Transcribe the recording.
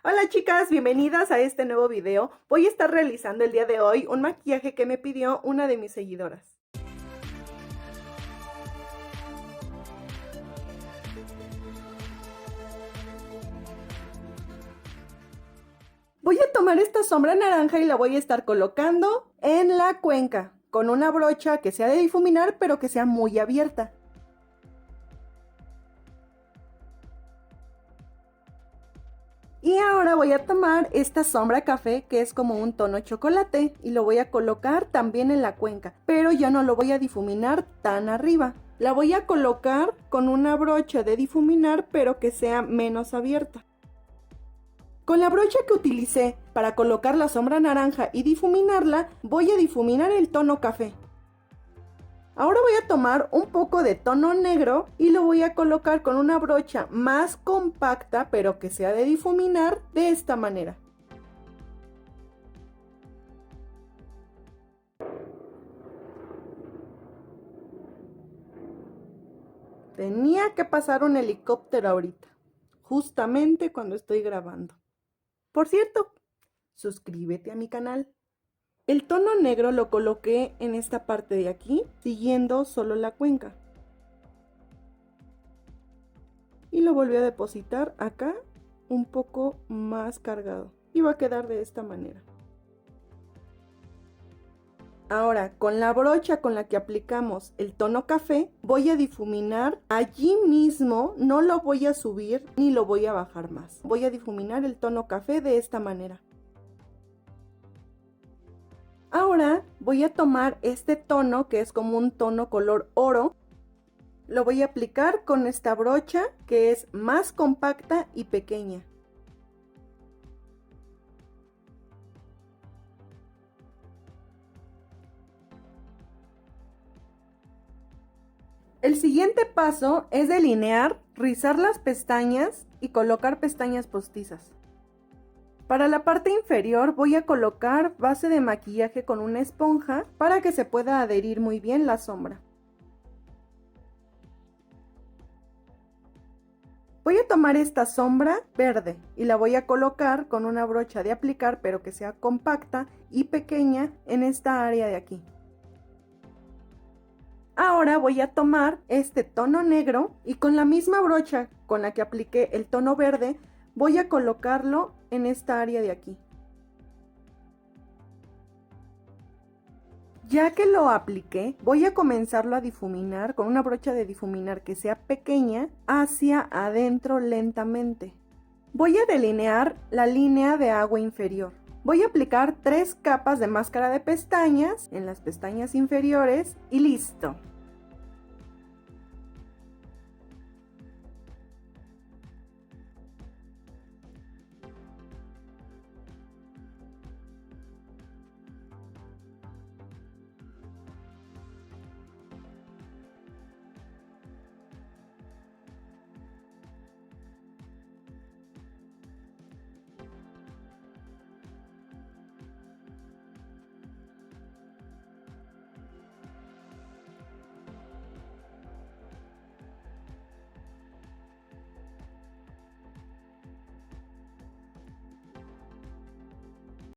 Hola chicas, bienvenidas a este nuevo video. Voy a estar realizando el día de hoy un maquillaje que me pidió una de mis seguidoras. Voy a tomar esta sombra naranja y la voy a estar colocando en la cuenca con una brocha que sea de difuminar pero que sea muy abierta. Y ahora voy a tomar esta sombra café que es como un tono chocolate y lo voy a colocar también en la cuenca, pero yo no lo voy a difuminar tan arriba. La voy a colocar con una brocha de difuminar pero que sea menos abierta. Con la brocha que utilicé para colocar la sombra naranja y difuminarla, voy a difuminar el tono café. Ahora voy a tomar un poco de tono negro y lo voy a colocar con una brocha más compacta, pero que sea de difuminar, de esta manera. Tenía que pasar un helicóptero ahorita, justamente cuando estoy grabando. Por cierto, suscríbete a mi canal. El tono negro lo coloqué en esta parte de aquí, siguiendo solo la cuenca. Y lo volví a depositar acá, un poco más cargado. Y va a quedar de esta manera. Ahora, con la brocha con la que aplicamos el tono café, voy a difuminar allí mismo, no lo voy a subir ni lo voy a bajar más. Voy a difuminar el tono café de esta manera. Ahora voy a tomar este tono que es como un tono color oro. Lo voy a aplicar con esta brocha que es más compacta y pequeña. El siguiente paso es delinear, rizar las pestañas y colocar pestañas postizas. Para la parte inferior voy a colocar base de maquillaje con una esponja para que se pueda adherir muy bien la sombra. Voy a tomar esta sombra verde y la voy a colocar con una brocha de aplicar pero que sea compacta y pequeña en esta área de aquí. Ahora voy a tomar este tono negro y con la misma brocha con la que apliqué el tono verde voy a colocarlo en esta área de aquí. Ya que lo apliqué, voy a comenzarlo a difuminar con una brocha de difuminar que sea pequeña hacia adentro lentamente. Voy a delinear la línea de agua inferior. Voy a aplicar 3 capas de máscara de pestañas en las pestañas inferiores y listo.